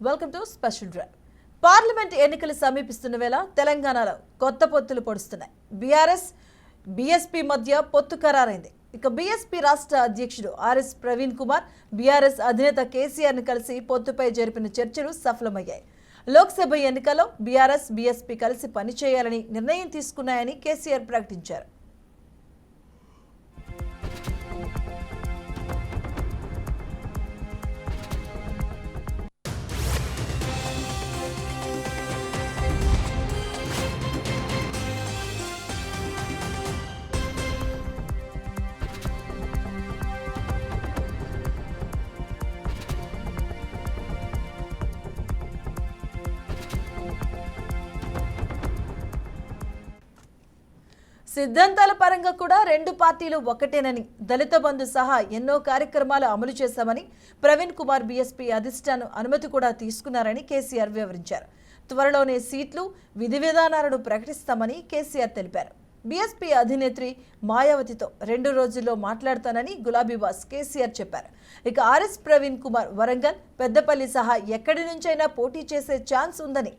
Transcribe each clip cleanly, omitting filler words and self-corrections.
Welcome to special drive. Parliament ఎన్నికలు సమీపిస్తున్న వేళ తెలంగాణలో కొత్త పొత్తులు పొడుస్తున్నాయి. బీఆర్ఎస్ బీఎస్పీ మధ్య పొత్తు ఖరారైంది. ఇక బీఎస్పీ రాష్ట్ర అధ్యక్షుడు ఆర్ఎస్ ప్రవీణ్ కుమార్ బీఆర్ఎస్ అధినేత కేసీఆర్ ను కలిసి పొత్తుపై జరిపిన చర్చలు సఫలమయ్యాయి. లోక్సభ ఎన్నికల్లో బీఆర్ఎస్ బీఎస్పీ కలిసి పనిచేయాలని నిర్ణయం తీసుకున్నాయని కేసీఆర్ ప్రకటించారు. సిద్ధాంతాల పరంగా కూడా రెండు పార్టీలు ఒకటేనని, దళిత బంధు సహా ఎన్నో కార్యక్రమాలు అమలు చేశామని ప్రవీణ్ కుమార్ బీఎస్పీ అధిష్టానం అనుమతి కూడా తీసుకున్నారని కేసీఆర్ వివరించారు. త్వరలోనే సీట్లు, విధి విధానాలను ప్రకటిస్తామని కేసీఆర్ తెలిపారు. బీఎస్పీ అధినేత్రి మాయావతితో 2 రోజుల్లో మాట్లాడతానని గులాబీబాస్ కేసీఆర్ చెప్పారు. ఇక ఆర్ఎస్ ప్రవీణ్ కుమార్ వరంగల్, పెద్దపల్లి సహా ఎక్కడి నుంచైనా పోటీ చేసే ఛాన్స్ ఉందని,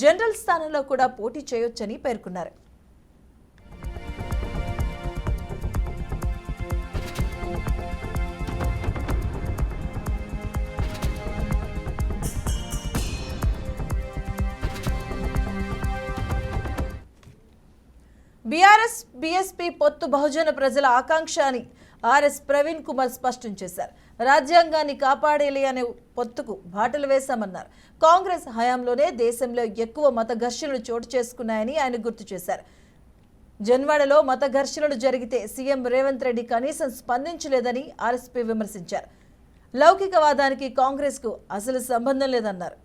జనరల్ స్థానంలో కూడా పోటీ చేయొచ్చని పేర్కొన్నారు. బీఆర్ఎస్ బీఎస్పీ పొత్తు బహుజన ప్రజల ఆకాంక్ష అని ఆర్ఎస్ ప్రవీణ్ కుమార్ స్పష్టం చేశారు. రాజ్యాంగాన్ని కాపాడేలి అనే పొత్తుకు బాటలు వేశామన్నారు. కాంగ్రెస్ హయాంలోనే దేశంలో ఎక్కువ మత ఘర్షణలు చోటు చేసుకున్నాయని ఆయన గుర్తు చేశారు. జన్వాడలో మత ఘర్షణలు జరిగితే సీఎం రేవంత్ రెడ్డి కనీసం స్పందించలేదని ఆర్ఎస్పీ విమర్శించారు. లౌకికవాదానికి కాంగ్రెస్కు అసలు సంబంధం లేదన్నారు.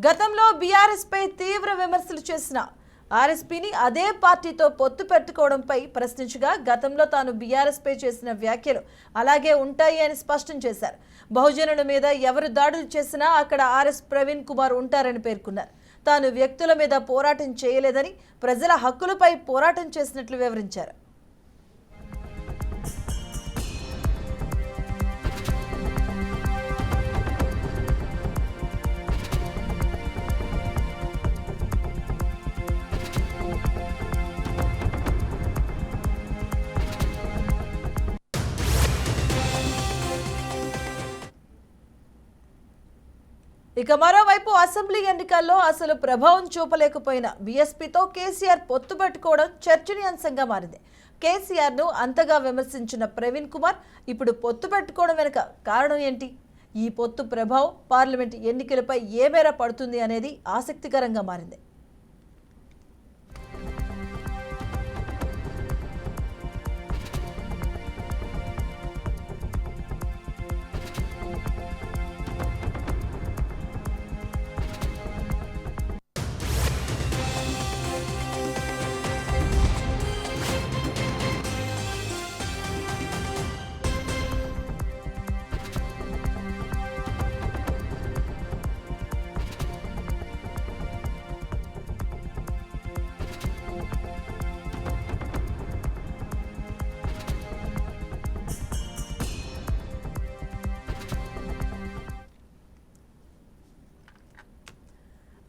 గతంలో బీఆర్ఎస్ పై తీవ్ర విమర్శలు చేసిన ఆర్ఎస్పీని అదే పార్టీతో పొత్తు పెట్టుకోవడంపై ప్రశ్నించగా, గతంలో తాను బీఆర్ఎస్ పై చేసిన వ్యాఖ్యలు అలాగే ఉంటాయి అని స్పష్టం చేశారు. బహుజనుల మీద ఎవరు దాడులు చేసినా అక్కడ ఆర్ఎస్ ప్రవీణ్ కుమార్ ఉంటారని పేర్కొన్నారు. తాను వ్యక్తుల మీద పోరాటం చేయలేదని, ప్రజల హక్కులపై పోరాటం చేసినట్లు వివరించారు. ఇక మరోవైపు అసెంబ్లీ ఎన్నికల్లో అసలు ప్రభావం చూపలేకపోయిన బీఎస్పీతో కేసీఆర్ పొత్తు పెట్టుకోవడం చర్చనీయాంశంగా మారింది. కేసీఆర్ ను అంతగా విమర్శించిన ప్రవీణ్ కుమార్ ఇప్పుడు పొత్తు పెట్టుకోవడం వెనుక కారణం ఏంటి? ఈ పొత్తు ప్రభావం పార్లమెంట్ ఎన్నికలపై ఏ మేర పడుతుంది అనేది ఆసక్తికరంగా మారింది.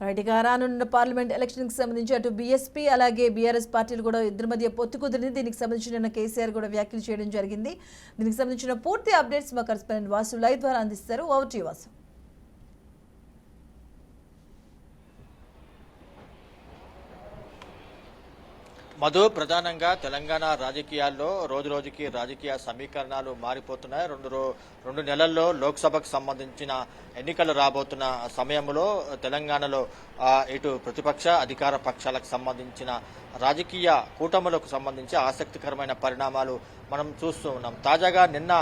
రైట్గా రానున్న పార్లమెంట్ ఎలక్షన్కి సంబంధించి అటు బీఎస్పీ అలాగే బీఆర్ఎస్ పార్టీలు కూడా ఇద్దరి మధ్య పొత్తు కుదిరింది. దీనికి సంబంధించిన కేసీఆర్ కూడా వ్యాఖ్యలు చేయడం జరిగింది. దీనికి సంబంధించిన పూర్తి అప్డేట్స్ మా కరెస్పాండెంట్ వాసు లైవ్ ద్వారా అందిస్తారు. Over to you Vasu. Madhu, ప్రధానంగా తెలంగాణ రాజకీయాల్లో రోజురోజుకి రాజకీయ సమీకరణాలు మారిపోతున్నాయి. రెండు నెలల్లో లోక్సభకు సంబంధించిన ఎన్నికలు రాబోతున్న సమయంలో తెలంగాణలో ఇటు ప్రతిపక్ష అధికార పక్షాలకు సంబంధించిన రాజకీయ కూటములకు సంబంధించి ఆసక్తికరమైన పరిణామాలు మనం చూస్తూ ఉన్నాం. తాజాగా నిన్న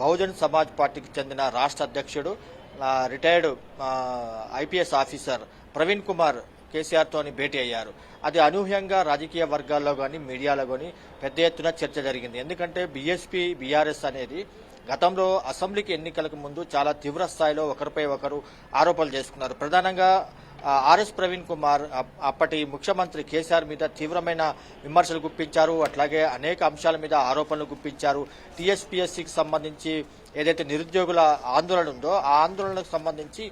బహుజన్ సమాజ్ పార్టీకి చెందిన రాష్ట్ర అధ్యక్షుడు retired IPS officer Praveen Kumar KCR తోని భేటీ అయ్యారు. అది అనూహ్యంగా రాజకీయ వర్గాల్లో కానీ మీడియాలో కానీ పెద్ద ఎత్తున చర్చ జరిగింది. ఎందుకంటే బీఎస్పీ బీఆర్ఎస్ అనేది గతంలో అసెంబ్లీకి ఎన్నికలకు ముందు చాలా తీవ్ర స్థాయిలో ఒకరిపై ఒకరు ఆరోపణలు చేసుకున్నారు. ప్రధానంగా ఆర్ఎస్ ప్రవీణ్ కుమార్ అప్పటి ముఖ్యమంత్రి కేసీఆర్ మీద తీవ్రమైన విమర్శలు గుప్పించారు. అట్లాగే అనేక అంశాల మీద ఆరోపణలు గుప్పించారు. టీఎస్పీఎస్సీకి సంబంధించి ఏదైతే నిరుద్యోగుల ఆందోళన ఉందో ఆ ఆందోళనకు సంబంధించి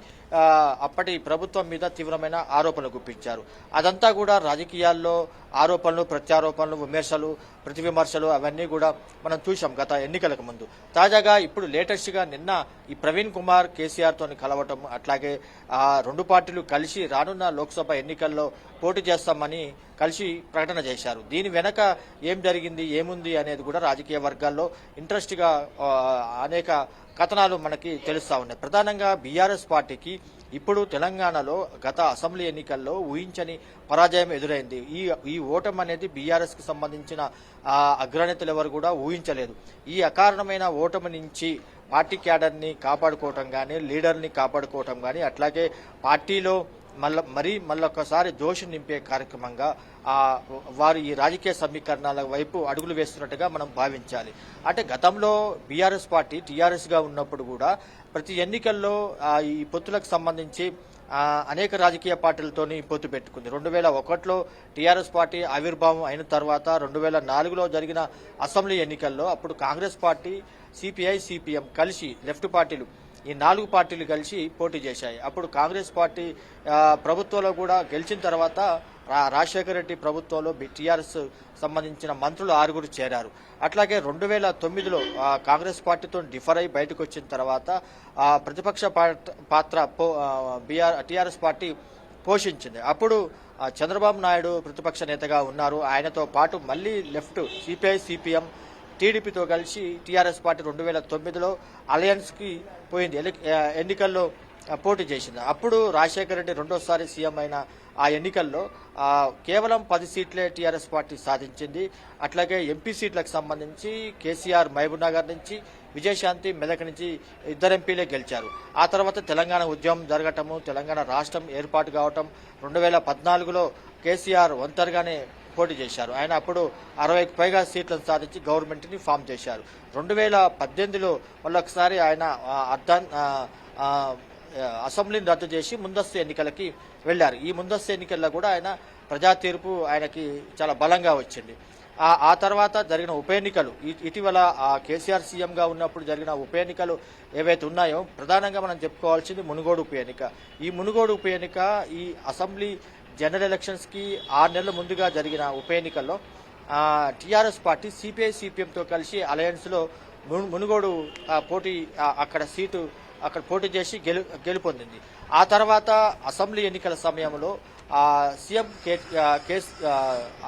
అప్పటి ప్రభుత్వం మీద తీవ్రమైన ఆరోపణలు గుప్పించారు. అదంతా కూడా రాజకీయాల్లో ఆరోపణలు, ప్రత్యారోపణలు, విమర్శలు, ప్రతి విమర్శలు అవన్నీ కూడా మనం చూసాం గత ఎన్నికలకు ముందు. తాజాగా ఇప్పుడు లేటెస్ట్గా నిన్న ఈ ప్రవీణ్ కుమార్ కేసీఆర్తో కలవటం, అట్లాగే రెండు పార్టీలు కలిసి రానున్న లోక్సభ ఎన్నికల్లో పోటీ చేస్తామని కలిసి ప్రకటన చేశారు. దీని వెనక ఏం జరిగింది, ఏముంది అనేది కూడా రాజకీయ వర్గాల్లో ఇంట్రెస్ట్గా అనేక కథనాలు మనకి తెలుస్తా ఉన్నాయి. ప్రధానంగా బీఆర్ఎస్ పార్టీకి ఇప్పుడు తెలంగాణలో గత అసెంబ్లీ ఎన్నికల్లో ఊహించని పరాజయం ఎదురైంది. ఈ ఓటమి అనేది బీఆర్ఎస్కి సంబంధించిన అగ్రనేతలు ఎవరు కూడా ఊహించలేదు. ఈ అకారణమైన ఓటమి నుంచి పార్టీ క్యాడర్ని కాపాడుకోవటం కానీ, లీడర్ని కాపాడుకోవటం కానీ, అట్లాగే పార్టీలో మళ్ళొకసారి జోష్ నింపే కార్యక్రమంగా వారు ఈ రాజకీయ సమీకరణాల వైపు అడుగులు వేస్తున్నట్టుగా మనం భావించాలి. అంటే గతంలో బీఆర్ఎస్ పార్టీ టీఆర్ఎస్గా ఉన్నప్పుడు కూడా ప్రతి ఎన్నికల్లో ఈ పొత్తులకు సంబంధించి అనేక రాజకీయ పార్టీలతోని పొత్తు పెట్టుకుంది. 2001లో టీఆర్ఎస్ పార్టీ ఆవిర్భావం అయిన తర్వాత 2004లో జరిగిన అసెంబ్లీ ఎన్నికల్లో అప్పుడు కాంగ్రెస్ పార్టీ, సిపిఐ, సిపిఎం కలిసి లెఫ్ట్ పార్టీలు ఈ 4 పార్టీలు కలిసి పోటీ చేశాయి. అప్పుడు కాంగ్రెస్ పార్టీ ప్రభుత్వంలో కూడా గెలిచిన తర్వాత రాజశేఖర రెడ్డి ప్రభుత్వంలో టీఆర్ఎస్ సంబంధించిన మంత్రులు 6 చేరారు. అట్లాగే 2009లో కాంగ్రెస్ పార్టీతో డిఫర్ అయి బయటకు వచ్చిన తర్వాత ప్రతిపక్ష పాత్ర టీఆర్ఎస్ పార్టీ పోషించింది. అప్పుడు చంద్రబాబు నాయుడు ప్రతిపక్ష నేతగా ఉన్నారు. ఆయనతో పాటు మళ్ళీ లెఫ్ట్ సిపిఐ, సిపిఎం, టీడీపీతో కలిసి టీఆర్ఎస్ పార్టీ 2009లో అలయన్స్కి పోయింది, ఎన్నికల్లో పోటీ చేసింది. అప్పుడు రాజశేఖర రెడ్డి రెండోసారి సీఎం అయిన ఆ ఎన్నికల్లో కేవలం 10 సీట్లే టీఆర్ఎస్ పార్టీ సాధించింది. అట్లాగే ఎంపీ సీట్లకు సంబంధించి కేసీఆర్ మహబూబ్నగర్ నుంచి, విజయశాంతి మెదక్ నుంచి 2 ఎంపీలే గెలిచారు. ఆ తర్వాత తెలంగాణ ఉద్యమం జరగటము, తెలంగాణ రాష్ట్రం ఏర్పాటు కావటం, 2014లో కేసీఆర్ ఒంటరిగానే పోటీ చేశారు. ఆయన అప్పుడు 60కి పైగా సీట్లను సాధించి గవర్నమెంట్ని ఫామ్ చేశారు. 2018లో మళ్ళొకసారి ఆయన అసెంబ్లీని రద్దు చేసి ముందస్తు ఎన్నికలకి వెళ్లారు. ఈ ముందస్తు ఎన్నికల్లో కూడా ఆయన ప్రజా తీర్పు ఆయనకి చాలా బలంగా వచ్చింది. ఆ తర్వాత జరిగిన ఉప ఎన్నికలు, ఇటీవల కేసీఆర్ సీఎంగా ఉన్నప్పుడు జరిగిన ఉప ఎన్నికలు ఏవైతే ఉన్నాయో ప్రధానంగా మనం చెప్పుకోవాల్సింది మునుగోడు ఉప ఎన్నిక. ఈ మునుగోడు ఉప ఎన్నిక ఈ అసెంబ్లీ జనరల్ ఎలక్షన్స్కి 6 నెలల ముందుగా జరిగిన ఉప ఎన్నికల్లో టీఆర్ఎస్ పార్టీ సిపిఐ, సిపిఎంతో కలిసి అలయన్స్లో మునుగోడు అక్కడ పోటీ చేసి గెలుపొందింది. ఆ తర్వాత అసెంబ్లీ ఎన్నికల సమయంలో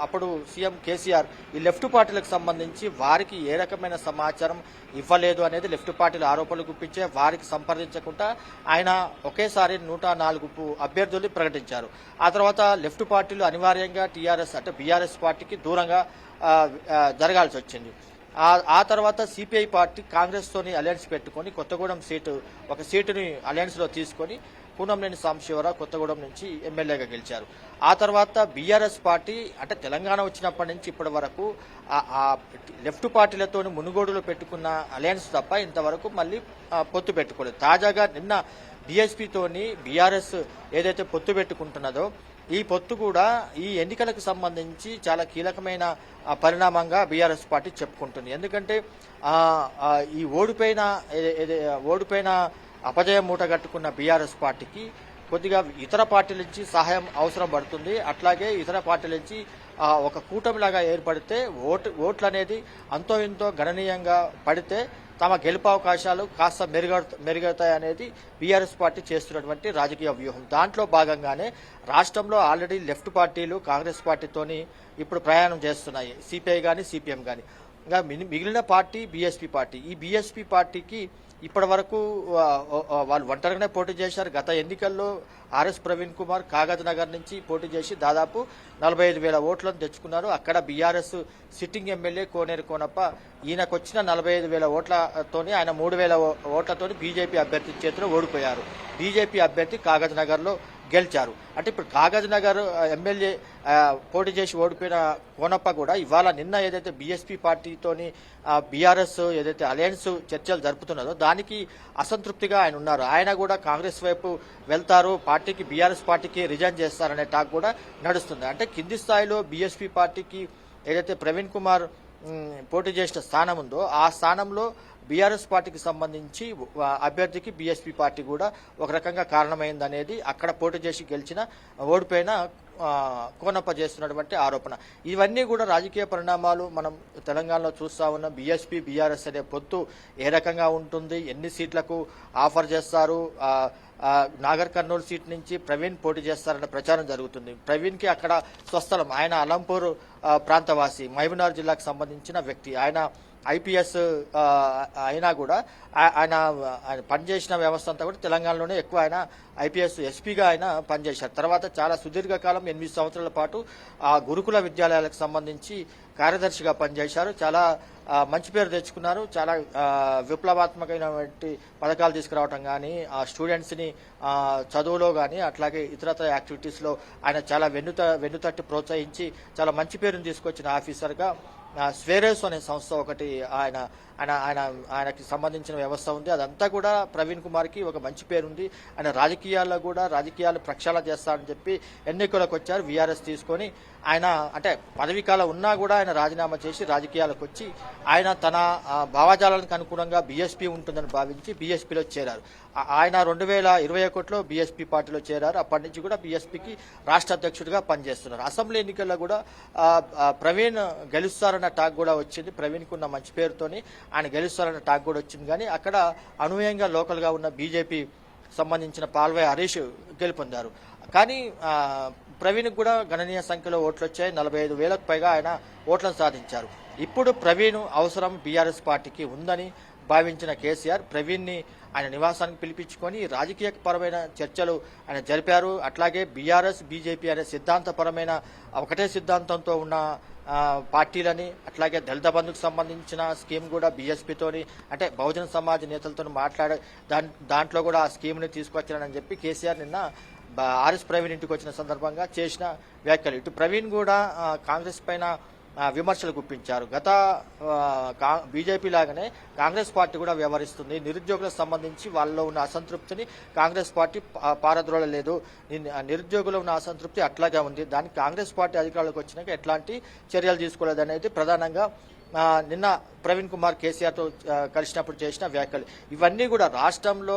అప్పుడు సీఎం కేసీఆర్ ఈ లెఫ్ట్ పార్టీలకు సంబంధించి వారికి ఏ రకమైన సమాచారం ఇవ్వలేదు అనేది లెఫ్ట్ పార్టీలు ఆరోపణలు గుప్పించే, వారికి సంప్రదించకుండా ఆయన ఒకేసారి 104 అభ్యర్థుల్ని ప్రకటించారు. ఆ తర్వాత లెఫ్ట్ పార్టీలు అనివార్యంగా టీఆర్ఎస్ అంటే బీఆర్ఎస్ పార్టీకి దూరంగా జరగాల్సి వచ్చింది. ఆ తర్వాత సిపిఐ పార్టీ కాంగ్రెస్తోని అలయన్స్ పెట్టుకొని కొత్తగూడెం ఒక సీటుని అలయన్స్లో తీసుకొని కూనంనేని సాంబశివరావు కొత్తగూడెం నుంచి ఎమ్మెల్యేగా గెలిచారు. ఆ తర్వాత బీఆర్ఎస్ పార్టీ అంటే తెలంగాణ వచ్చినప్పటి నుంచి ఇప్పటి వరకు లెఫ్ట్ పార్టీలతోని మునుగోడులో పెట్టుకున్న అలయన్స్ తప్ప ఇంతవరకు మళ్ళీ పొత్తు పెట్టుకోలేదు. తాజాగా నిన్న బీఎస్పీతోని బీఆర్ఎస్ ఏదైతే పొత్తు పెట్టుకుంటున్నదో ఈ పొత్తు కూడా ఈ ఎన్నికలకు సంబంధించి చాలా కీలకమైన పరిణామంగా బీఆర్ఎస్ పార్టీ చెప్పుకుంటుంది. ఎందుకంటే ఈ ఓడిపోయిన అపజయం మూటగట్టుకున్న బీఆర్ఎస్ పార్టీకి కొద్దిగా ఇతర పార్టీల నుంచి సహాయం అవసరం పడుతుంది. అట్లాగే ఇతర పార్టీల నుంచి ఒక కూటమిలాగా ఏర్పడితే ఓట్లు అనేది అంతో ఇంతో గణనీయంగా పడితే తమ గెలుపు అవకాశాలు కాస్త మెరుగవుతాయనేది బీఆర్ఎస్ పార్టీ చేస్తున్నటువంటి రాజకీయ వ్యూహం. దాంట్లో భాగంగానే రాష్ట్రంలో ఆల్రెడీ లెఫ్ట్ పార్టీలు కాంగ్రెస్ పార్టీతోని ఇప్పుడు ప్రయాణం చేస్తున్నాయి, సిపిఐ కానీ సిపిఎం కానీ. ఇంకా మిగిలిన పార్టీ బీఎస్పీ పార్టీ. ఈ బీఎస్పీ పార్టీకి ఇప్పటి వరకు వాళ్ళు ఒంటరిగానే పోటీ చేశారు. గత ఎన్నికల్లో ఆర్ఎస్ ప్రవీణ్ కుమార్ కాగజ్ నగర్ నుంచి పోటీ చేసి దాదాపు 45,000 ఓట్లను తెచ్చుకున్నారు. అక్కడ బీఆర్ఎస్ సిట్టింగ్ ఎమ్మెల్యే కోనేరు కోనప్ప ఈయనకు వచ్చిన 45,000 ఓట్లతోని ఆయన 3,000 ఓట్లతోని బీజేపీ అభ్యర్థి చేతిలో ఓడిపోయారు. బీజేపీ అభ్యర్థి కాగజ్ నగర్లో గెలిచారు. అంటే ఇప్పుడు కాగజ్ నగర్ ఎమ్మెల్యే పోటీ చేసి ఓడిపోయిన కోనప్ప కూడా ఇవాళ నిన్న ఏదైతే బీఎస్పీ పార్టీతోని బీఆర్ఎస్ ఏదైతే అలయన్స్ చర్చలు జరుపుతున్నదో దానికి అసంతృప్తిగా ఆయన ఉన్నారు. ఆయన కూడా కాంగ్రెస్ వైపు వెళ్తారు, పార్టీకి బీఆర్ఎస్ పార్టీకి రిజైన్ చేస్తారనే టాక్ కూడా నడుస్తుంది. అంటే కింది స్థాయిలో బీఎస్పీ పార్టీకి ఏదైతే ప్రవీణ్ కుమార్ పోటీ చేసిన స్థానం ఉందో ఆ స్థానంలో బీఆర్ఎస్ పార్టీకి సంబంధించి అభ్యర్థికి బీఎస్పీ పార్టీ కూడా ఒక రకంగా కారణమైందనేది అక్కడ పోటీ చేసి గెలిచిన ఓడిపోయిన కోనప్ప చేస్తున్నటువంటి ఆరోపణ. ఇవన్నీ కూడా రాజకీయ పరిణామాలు మనం తెలంగాణలో చూస్తా ఉన్నాం. బీఎస్పీ బీఆర్ఎస్ అనే పొత్తు ఏ రకంగా ఉంటుంది, ఎన్ని సీట్లకు ఆఫర్ చేస్తారు, నాగర్ కర్నూలు సీట్ నుంచి ప్రవీణ్ పోటీ చేస్తారన్న ప్రచారం జరుగుతుంది. ప్రవీణ్కి అక్కడ స్వస్థలం, ఆయన అలంపూర్ ప్రాంతవాసి, మహబూబ్నగర్ జిల్లాకు సంబంధించిన వ్యక్తి. ఆయన ఐపీఎస్ అయినా కూడా ఆయన పనిచేసిన వ్యవస్థ అంతా కూడా తెలంగాణలోనే ఎక్కువ. ఆయన ఐపీఎస్ ఎస్పీగా ఆయన పనిచేశారు. తర్వాత చాలా సుదీర్ఘకాలం 8 సంవత్సరాల పాటు ఆ గురుకుల విద్యాలయాలకు సంబంధించి కార్యదర్శిగా పనిచేశారు. చాలా మంచి పేరు తెచ్చుకున్నారు. చాలా విప్లవాత్మకమైనటువంటి పథకాలు తీసుకురావటం కానీ, ఆ స్టూడెంట్స్ని చదువులో కానీ అట్లాగే ఇతరత్ర యాక్టివిటీస్లో ఆయన చాలా వెన్నుతట్టి ప్రోత్సహించి చాలా మంచి పేరుని తీసుకొచ్చిన ఆఫీసర్గా స్వేరేస్ అనే సంస్థ ఒకటి ఆయనకి సంబంధించిన వ్యవస్థ ఉంది. అదంతా కూడా ప్రవీణ్ కుమార్కి ఒక మంచి పేరుంది. ఆయన రాజకీయాల్లో కూడా రాజకీయాలు ప్రక్షాళన చేస్తారని చెప్పి ఎన్నికలకు వచ్చారు. వీఆర్ఎస్ తీసుకొని ఆయన అంటే పదవీకాలం ఉన్నా కూడా ఆయన రాజీనామా చేసి రాజకీయాలకు వచ్చి ఆయన తన భావజాలానికి అనుగుణంగా బీఎస్పీ ఉంటుందని భావించి బీఎస్పీలో చేరారు. ఆయన 2021లో బీఎస్పీ పార్టీలో చేరారు. అప్పటి నుంచి కూడా బీఎస్పీకి రాష్ట్ర అధ్యక్షుడిగా పనిచేస్తున్నారు. అసెంబ్లీ ఎన్నికల్లో కూడా ప్రవీణ్ గెలుస్తారన్న టాక్ కూడా వచ్చింది. ప్రవీణ్కి ఉన్న మంచి పేరుతోని ఆయన గెలుస్తారన్న టాక్ కూడా వచ్చింది. కానీ అక్కడ అనూహ్యంగా లోకల్గా ఉన్న బీజేపీ సంబంధించిన పాల్వై హరీష్ గెలుపొందారు. కానీ ప్రవీణ్కి కూడా గణనీయ సంఖ్యలో ఓట్లు వచ్చాయి. 45,000కు పైగా ఆయన ఓట్లను సాధించారు. ఇప్పుడు ప్రవీణ్ అవసరం బీఆర్ఎస్ పార్టీకి ఉందని భావించిన కేసీఆర్ ప్రవీణ్ని ఆయన నివాసానికి పిలిపించుకొని రాజకీయపరమైన చర్చలు ఆయన జరిపారు. అట్లాగే బీఆర్ఎస్ బీజేపీ అనే సిద్ధాంతపరమైన ఒకటే సిద్ధాంతంతో ఉన్న పార్టీలని, అట్లాగే దళిత బంధుకు సంబంధించిన స్కీమ్ కూడా బీఎస్పీతోని అంటే బహుజన సమాజ్ నేతలతో మాట్లాడే దాంట్లో కూడా ఆ స్కీమ్ని తీసుకొచ్చారని చెప్పి కేసీఆర్ నిన్న ఆర్ఎస్ ప్రవీణ్ ఇంటికి వచ్చిన సందర్భంగా చేసిన వ్యాఖ్యలు. ఇటు ప్రవీణ్ కూడా కాంగ్రెస్ పైన విమర్శలు గుప్పించారు. గత బీజేపీ లాగానే కాంగ్రెస్ పార్టీ కూడా వ్యవహరిస్తుంది. నిరుద్యోగులకు సంబంధించి వాళ్ళలో ఉన్న అసంతృప్తిని కాంగ్రెస్ పార్టీ పారద్రోలలేదు. నిరుద్యోగులు ఉన్న అసంతృప్తి అట్లాగే ఉంది. దానికి కాంగ్రెస్ పార్టీ అధికారులకు వచ్చినాక ఎట్లాంటి చర్యలు తీసుకోలేదనేది ప్రధానంగా నిన్న ప్రవీణ్ కుమార్ కేసీఆర్తో కలిసినప్పుడు చేసిన వ్యాఖ్యలు. ఇవన్నీ కూడా రాష్ట్రంలో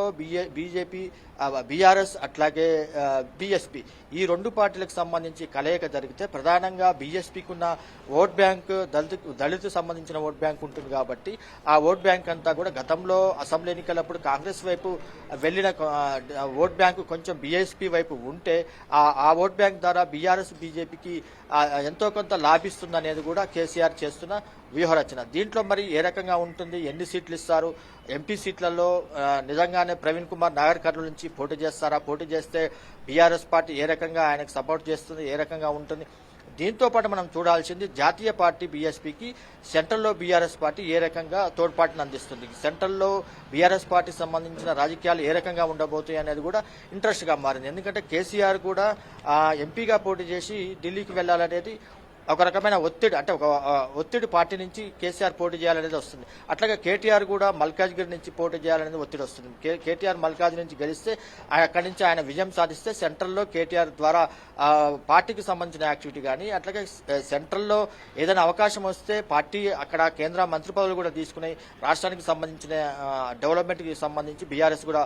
బీజేపీ బీఆర్ఎస్ అట్లాగే బీఎస్పీ ఈ రెండు పార్టీలకు సంబంధించి కలయిక జరిగితే ప్రధానంగా బీఎస్పీకి ఉన్న ఓట్ బ్యాంక్ దళితు సంబంధించిన ఓట్ బ్యాంక్ ఉంటుంది. కాబట్టి ఆ ఓట్ బ్యాంక్ అంతా కూడా గతంలో అసెంబ్లీ ఎన్నికలప్పుడు కాంగ్రెస్ వైపు వెళ్లిన ఓట్ బ్యాంకు కొంచెం బీఎస్పీ వైపు ఉంటే ఆ ఓట్ బ్యాంక్ ద్వారా బీఆర్ఎస్ బీజేపీకి ఎంతో కొంత లాభిస్తుందనేది కూడా కేసీఆర్ చేస్తున్న వ్యూహరచన. దీంట్లో మరి ఏ రకంగా ఉంటుంది, ఎన్ని సీట్లు ఇస్తారు, ఎంపీ సీట్లలో నిజంగానే ప్రవీణ్ కుమార్ నాగర్ కర్నూలు నుంచి పోటీ చేస్తారా, పోటీ చేస్తే బీఆర్ఎస్ పార్టీ ఏ రకంగా ఆయనకు సపోర్ట్ చేస్తుంది, ఏ రకంగా ఉంటుంది. దీంతో పాటు మనం చూడాల్సింది జాతీయ పార్టీ బీఎస్పీకి సెంట్రల్లో బీఆర్ఎస్ పార్టీ ఏ రకంగా తోడ్పాటును అందిస్తుంది, సెంట్రల్లో బీఆర్ఎస్ పార్టీకి సంబంధించిన రాజకీయాలు ఏ రకంగా ఉండబోతాయి అనేది కూడా ఇంట్రెస్ట్గా మారింది. ఎందుకంటే కేసీఆర్ కూడా ఎంపీగా పోటీ చేసి ఢిల్లీకి వెళ్లాలనేది ఒక రకమైన ఒత్తిడి, అంటే ఒక ఒత్తిడి పార్టీ నుంచి కేసీఆర్ పోటీ చేయాలనేది వస్తుంది. అట్లాగే కేటీఆర్ కూడా మల్కాజ్గిరి నుంచి పోటీ చేయాలనేది ఒత్తిడి వస్తుంది. కేటీఆర్ మల్కాజ్ నుంచి గెలిస్తే అక్కడి నుంచి ఆయన విజయం సాధిస్తే సెంట్రల్లో కేటీఆర్ ద్వారా పార్టీకి సంబంధించిన యాక్టివిటీ కానీ, అట్లాగే సెంట్రల్లో ఏదైనా అవకాశం వస్తే పార్టీ అక్కడ కేంద్ర మంత్రి పదవులు కూడా తీసుకుని రాష్ట్రానికి సంబంధించిన డెవలప్మెంట్కి సంబంధించి బీఆర్ఎస్ కూడా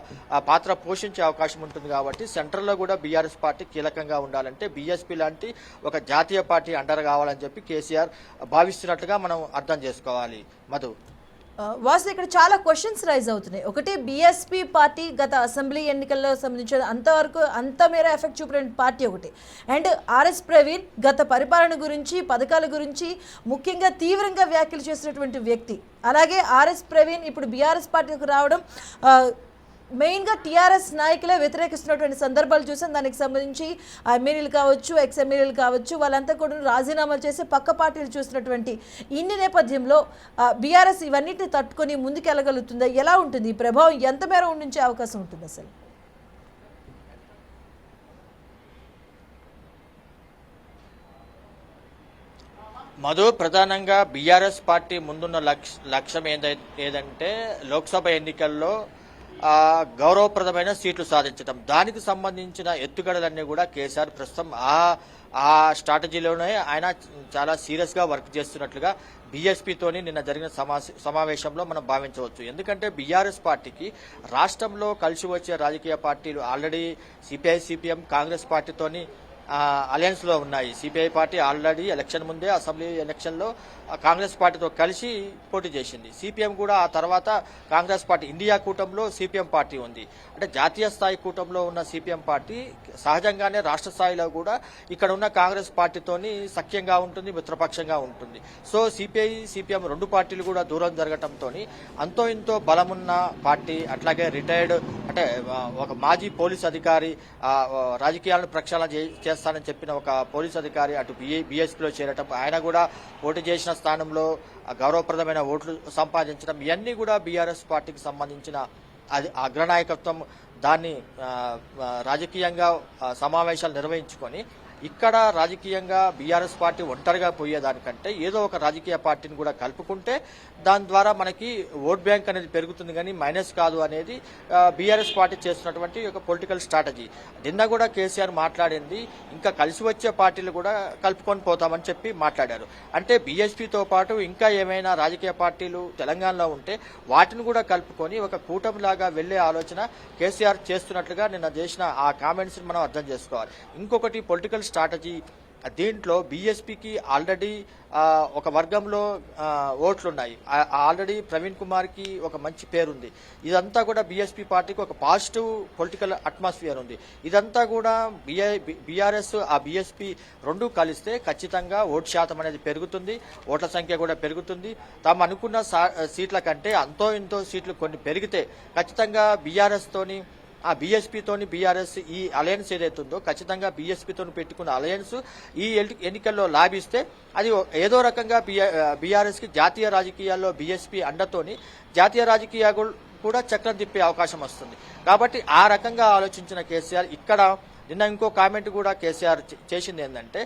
పాత్ర పోషించే అవకాశం ఉంటుంది. కాబట్టి సెంట్రల్లో కూడా బీఆర్ఎస్ పార్టీ కీలకంగా ఉండాలంటే బీఎస్పీ లాంటి ఒక జాతీయ పార్టీ అండర్ కావాలని చెప్పి కేసీఆర్ భావిస్తున్నట్లుగా మనం అర్థం చేసుకోవాలి. మధు, వాసు, ఇక్కడ చాలా క్వశ్చన్స్ రైజ్ అవుతున్నాయి. ఒకటి, బీఎస్పీ పార్టీ గత అసెంబ్లీ ఎన్నికల్లో సంబంధించిన అంత మేర ఎఫెక్ట్ చూపిన పార్టీ ఒకటి. అండ్ ఆర్ఎస్ ప్రవీణ్ గత పరిపాలన గురించి, పథకాల గురించి ముఖ్యంగా తీవ్రంగా వ్యాఖ్యలు చేసినటువంటి వ్యక్తి. అలాగే ఆర్ఎస్ ప్రవీణ్ ఇప్పుడు బీఆర్ఎస్ పార్టీకి రావడం మెయిన్గా టీఆర్ఎస్ నాయకులే వ్యతిరేకిస్తున్నటువంటి సందర్భాలు చూసాం. దానికి సంబంధించి ఎమ్మెల్యేలు కావచ్చు, ఎక్స్ ఎమ్మెల్యేలు కావచ్చు, వాళ్ళంతా కూడా రాజీనామాలు చేసి పక్క పార్టీలు చూసినటువంటి ఇన్ని నేపథ్యంలో బీఆర్ఎస్ ఇవన్నిటిని తట్టుకొని ముందుకెళ్ళగలుగుతుందా? ఎలా ఉంటుంది ఈ ప్రభావం, ఎంత మేర ఉండించే అవకాశం ఉంటుంది అసలు? మధు, ప్రధానంగా బీఆర్ఎస్ పార్టీ ముందున్న లక్ష్యం ఏదంటే లోక్సభ ఎన్నికల్లో గౌరవప్రదమైన సీట్లు సాధించడం. దానికి సంబంధించిన ఎత్తుగడలన్నీ కూడా కేసీఆర్ ప్రస్తుతం ఆ స్ట్రాటజీలోనే ఆయన చాలా సీరియస్గా వర్క్ చేస్తున్నట్లుగా బీఎస్పీతోని నిన్న జరిగిన సమావేశంలో మనం భావించవచ్చు. ఎందుకంటే బీఆర్ఎస్ పార్టీకి రాష్ట్రంలో కలిసి వచ్చే రాజకీయ పార్టీలు ఆల్రెడీ సిపిఐ, సిపిఎం, కాంగ్రెస్ పార్టీతోని అలయన్స్ లో ఉన్నాయి. సిపిఐ పార్టీ ఆల్రెడీ ఎలక్షన్ ముందే అసెంబ్లీ ఎలక్షన్ లో కాంగ్రెస్ పార్టీతో కలిసి పోటీ చేసింది. సిపిఎం కూడా ఆ తర్వాత కాంగ్రెస్ పార్టీ ఇండియా కూటమిలో సిపిఎం పార్టీ ఉంది. అంటే జాతీయ స్థాయి కూటమిలో ఉన్న సిపిఎం పార్టీ సహజంగానే రాష్ట్ర స్థాయిలో కూడా ఇక్కడ ఉన్న కాంగ్రెస్ పార్టీతోని సఖ్యంగా ఉంటుంది, మిత్రపక్షంగా ఉంటుంది. సో సిపిఐ, సిపిఎం రెండు పార్టీలు కూడా దూరం జరగటంతో అంతో ఇంతో బలమున్న పార్టీ, అట్లాగే రిటైర్డ్ అంటే ఒక మాజీ పోలీస్ అధికారి రాజకీయాలను ప్రక్షాళన చేస్తానని చెప్పిన ఒక పోలీస్ అధికారి అటు బీఎస్పీలో చేరటం, ఆయన కూడా పోటీ చేసిన స్థానంలో గౌరవప్రదమైన ఓట్లు సంపాదించడం, ఇవన్నీ కూడా బీఆర్ఎస్ పార్టీకి సంబంధించిన అగ్రనాయకత్వం దాన్ని రాజకీయంగా సమావేశాలు నిర్వహించుకొని ఇక్కడ రాజకీయంగా బీఆర్ఎస్ పార్టీ ఒంటరిగా పోయేదానికంటే ఏదో ఒక రాజకీయ పార్టీని కూడా కలుపుకుంటే దాని ద్వారా మనకి ఓట్ బ్యాంక్ అనేది పెరుగుతుంది కానీ మైనస్ కాదు అనేది బీఆర్ఎస్ పార్టీ చేస్తున్నటువంటి ఒక పొలిటికల్ స్ట్రాటజీ. నిన్న కూడా కేసీఆర్ మాట్లాడింది ఇంకా కలిసి వచ్చే పార్టీలు కూడా కలుపుకొని పోతామని చెప్పి మాట్లాడారు. అంటే బీఎస్పీతో పాటు ఇంకా ఏమైనా రాజకీయ పార్టీలు తెలంగాణలో ఉంటే వాటిని కూడా కలుపుకొని ఒక కూటమిలాగా వెళ్లే ఆలోచన కేసీఆర్ చేస్తున్నట్లుగా నిన్న చేసిన ఆ కామెంట్స్ మనం అర్థం చేసుకోవాలి. ఇంకొకటి పొలిటికల్ స్ట్రాటజీ, దీంట్లో బీఎస్పీకి ఆల్రెడీ ఒక వర్గంలో ఓట్లున్నాయి. ఆల్రెడీ ప్రవీణ్ కుమార్ కి ఒక మంచి పేరుంది. ఇదంతా కూడా బీఎస్పీ పార్టీకి ఒక పాజిటివ్ పొలిటికల్ అట్మాస్ఫియర్ ఉంది. ఇదంతా కూడా బీఆర్ఎస్ ఆ బీఎస్పీ రెండు కలిస్తే ఖచ్చితంగా ఓటు శాతం అనేది పెరుగుతుంది, ఓట్ల సంఖ్య కూడా పెరుగుతుంది. తాము అనుకున్న సీట్ల కంటే అంతో ఇంతో సీట్లు కొన్ని పెరిగితే ఖచ్చితంగా బీఆర్ఎస్ తోని ఆ బీఎస్పీతోని బీఆర్ఎస్ ఈ అలయన్స్ ఏదైతే ఉందో ఖచ్చితంగా బీఎస్పీతోని పెట్టుకున్న అలయన్స్ ఈ ఎన్నికల్లో లాభిస్తే అది ఏదో రకంగా బీఆర్ఎస్ కి జాతీయ రాజకీయాల్లో బీఎస్పీ అండతోని జాతీయ రాజకీయాలు కూడా చక్రం తిప్పే అవకాశం వస్తుంది. కాబట్టి ఆ రకంగా ఆలోచించిన కేసీఆర్ ఇక్కడ నిన్న ఇంకో కామెంట్ కూడా కేసీఆర్ చేసింది ఏంటంటే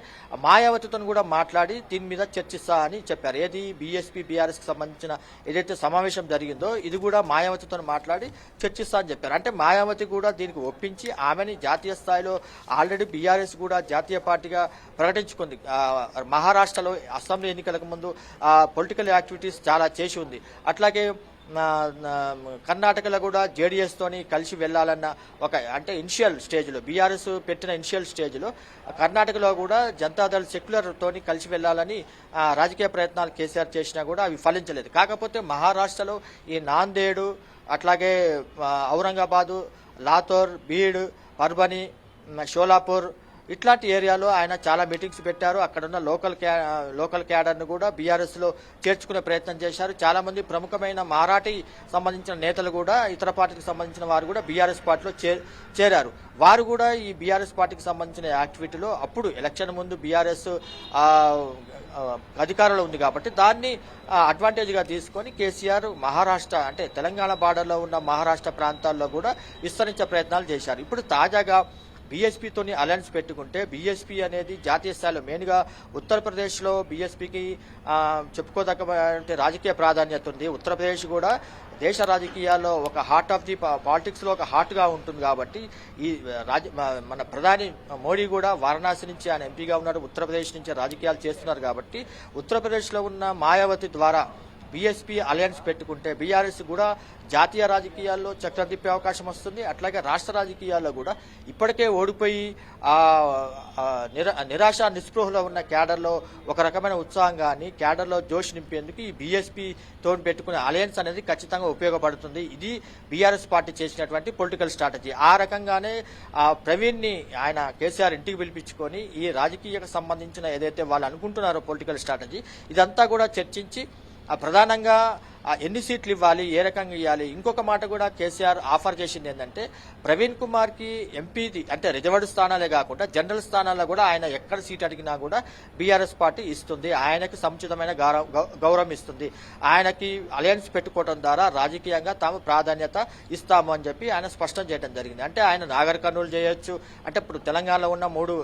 మాయావతితో కూడా మాట్లాడి దీని మీద చర్చిస్తా అని చెప్పారు. ఏది బీఎస్పీ బీఆర్ఎస్ కి సంబంధించిన ఏదైతే సమావేశం జరిగిందో ఇది కూడా మాయావతితో మాట్లాడి చర్చిస్తా అని చెప్పారు. అంటే మాయావతి కూడా దీనికి ఒప్పించి ఆమెని జాతీయ స్థాయిలో ఆల్రెడీ బీఆర్ఎస్ కూడా జాతీయ పార్టీగా ప్రకటించుకుంది. మహారాష్ట్రలో అసెంబ్లీ ఎన్నికలకు ముందు పొలిటికల్ యాక్టివిటీస్ చాలా చేసి ఉంది. అట్లాగే కర్ణాటకలో కూడా జేడీఎస్ తోని కలిసి వెళ్లాలన్న ఒక అంటే ఇనిషియల్ స్టేజ్లో బీఆర్ఎస్ పెట్టిన ఇనిషియల్ స్టేజ్లో కర్ణాటకలో కూడా జనతాదళ్ సెక్యులర్ తోని కలిసి వెళ్లాలని రాజకీయ ప్రయత్నాలు కేసీఆర్ చేసినా కూడా అవి ఫలించలేదు. కాకపోతే మహారాష్ట్రలో ఈ నాందేడు, అట్లాగే ఔరంగాబాదు, లాతూర్, బీడ్, పర్బని, షోలాపూర్ ఇట్లాంటి ఏరియాలో ఆయన చాలా మీటింగ్స్ పెట్టారు. అక్కడున్న లోకల్ క్యాడర్ను కూడా బీఆర్ఎస్ లో చేర్చుకునే ప్రయత్నం చేశారు. చాలా మంది ప్రముఖమైన మరాఠీ సంబంధించిన నేతలు కూడా ఇతర పార్టీకి సంబంధించిన వారు కూడా బీఆర్ఎస్ పార్టీలో చేరారు. వారు కూడా ఈ బీఆర్ఎస్ పార్టీకి సంబంధించిన యాక్టివిటీలో అప్పుడు ఎలక్షన్ ముందు బీఆర్ఎస్ అధికారంలో ఉంది కాబట్టి దాన్ని అడ్వాంటేజ్ గా తీసుకొని కేసీఆర్ మహారాష్ట్ర అంటే తెలంగాణ బార్డర్లో ఉన్న మహారాష్ట్ర ప్రాంతాల్లో కూడా విస్తరించే ప్రయత్నాలు చేశారు. ఇప్పుడు తాజాగా బీఎస్పీతోని అలయన్స్ పెట్టుకుంటే బీఎస్పీ అనేది జాతీయ స్థాయిలో మెయిన్గా ఉత్తరప్రదేశ్లో బీఎస్పీకి చెప్పుకోదగ్గ రాజకీయ ప్రాధాన్యత ఉంది. ఉత్తరప్రదేశ్ కూడా దేశ రాజకీయాల్లో ఒక హార్ట్ ఆఫ్ ది పాలిటిక్స్లో ఒక హార్ట్గా ఉంటుంది. కాబట్టి ఈ మన ప్రధాని మోడీ కూడా వారణాసి నుంచి ఆయన ఎంపీగా ఉన్నారు, ఉత్తరప్రదేశ్ నుంచి రాజకీయాలు చేస్తున్నారు. కాబట్టి ఉత్తరప్రదేశ్లో ఉన్న మాయావతి ద్వారా బీఎస్పీ అలయన్స్ పెట్టుకుంటే బీఆర్ఎస్ కూడా జాతీయ రాజకీయాల్లో చక్రం తిప్పే అవకాశం వస్తుంది. అట్లాగే రాష్ట్ర రాజకీయాల్లో కూడా ఇప్పటికే ఓడిపోయి నిరాశ నిస్పృహలో ఉన్న క్యాడర్లో ఒక రకమైన ఉత్సాహం కానీ క్యాడర్లో జోష్ నింపేందుకు ఈ బీఎస్పీతో పెట్టుకునే అలయన్స్ అనేది ఖచ్చితంగా ఉపయోగపడుతుంది. ఇది బీఆర్ఎస్ పార్టీ చేసినటువంటి పొలిటికల్ స్ట్రాటజీ. ఆ రకంగానే ప్రవీణ్ ని ఆయన కేసీఆర్ ఇంటికి పిలిపించుకొని ఈ రాజకీయకు సంబంధించిన ఏదైతే వాళ్ళు అనుకుంటున్నారో పొలిటికల్ స్ట్రాటజీ ఇదంతా కూడా చర్చించి ప్రధానంగా ఎన్ని సీట్లు ఇవ్వాలి, ఏ రకంగా ఇవ్వాలి. ఇంకొక మాట కూడా కేసీఆర్ ఆఫర్ చేసింది ఏంటంటే ప్రవీణ్ కుమార్ కి ఎంపీది అంటే రిజర్వ్డ్ స్థానాలే కాకుండా జనరల్ స్థానాల్లో కూడా ఆయన ఎక్కడ సీట్ అడిగినా కూడా బీఆర్ఎస్ పార్టీ ఇస్తుంది, ఆయనకి సముచితమైన గౌరవం ఇస్తుంది. ఆయనకి అలయన్స్ పెట్టుకోవడం ద్వారా రాజకీయంగా తాము ప్రాధాన్యత ఇస్తాము అని చెప్పి ఆయన స్పష్టం చేయడం జరిగింది. అంటే ఆయన నాగర్ కర్నూలు చేయొచ్చు. అంటే ఇప్పుడు తెలంగాణలో ఉన్న 3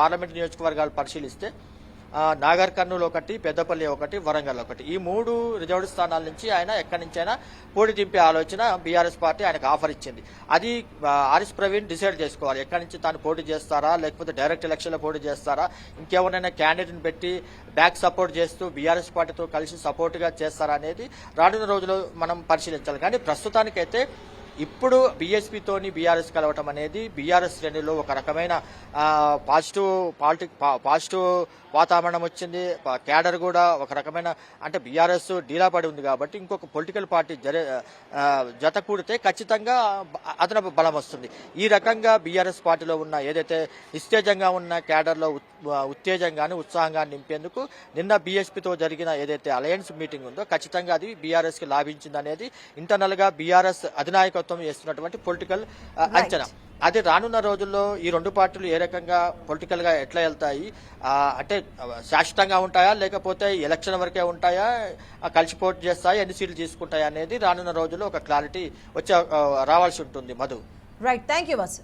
పార్లమెంట్ నియోజకవర్గాలు పరిశీలిస్తే నాగర్ కర్నూలు ఒకటి, పెద్దపల్లి ఒకటి, వరంగల్ ఒకటి, ఈ 3 రిజర్వ్డ్ స్థానాల నుంచి ఆయన ఎక్కడి నుంచైనా పోటీ దింపే ఆలోచన బీఆర్ఎస్ పార్టీ ఆయనకు ఆఫర్ ఇచ్చింది. అది ఆర్ఎస్ ప్రవీణ్ డిసైడ్ చేసుకోవాలి, ఎక్కడి నుంచి తాను పోటీ చేస్తారా, లేకపోతే డైరెక్ట్ ఎలక్షన్లో పోటీ చేస్తారా, ఇంకెవరైనా క్యాండిడేట్ని పెట్టి బ్యాక్ సపోర్ట్ చేస్తూ బీఆర్ఎస్ పార్టీతో కలిసి సపోర్ట్గా చేస్తారా అనేది రానున్న రోజుల్లో మనం పరిశీలించాలి. కానీ ప్రస్తుతానికైతే ఇప్పుడు బీఎస్పీతోని బీఆర్ఎస్ కలవటం అనేది బీఆర్ఎస్ శ్రేణిలో ఒక రకమైన పాజిటివ్ వాతావరణం వచ్చింది. క్యాడర్ కూడా ఒక రకమైన, అంటే బీఆర్ఎస్ డీలా పడి ఉంది కాబట్టి ఇంకొక పొలిటికల్ పార్టీ జత కూడితే ఖచ్చితంగా అదనపు బలం వస్తుంది. ఈ రకంగా బీఆర్ఎస్ పార్టీలో ఉన్న ఏదైతే నిస్తేజంగా ఉన్న క్యాడర్లో ఉత్తేజంగాను ఉత్సాహంగా నింపేందుకు నిన్న బీఎస్పీతో జరిగిన ఏదైతే అలయన్స్ మీటింగ్ ఉందో ఖచ్చితంగా అది బీఆర్ఎస్కి లాభించింది అనేది ఇంటర్నల్ గా బీఆర్ఎస్ అధినాయకత్వం చేస్తున్నటువంటి పొలిటికల్ అంచనా. అది రానున్న రోజుల్లో ఈ 2 పార్టీలు ఏ రకంగా పొలిటికల్ గా ఎట్లా వెళ్తాయి, అంటే శాశ్వతంగా ఉంటాయా లేకపోతే ఎలక్షన్ వరకే ఉంటాయా, కలిసి పోటీ చేస్తాయా, ఎన్ని సీట్లు తీసుకుంటాయా అనేది రానున్న రోజుల్లో ఒక క్లారిటీ రావాల్సి ఉంటుంది. Madhu. Right, thank you Vasu.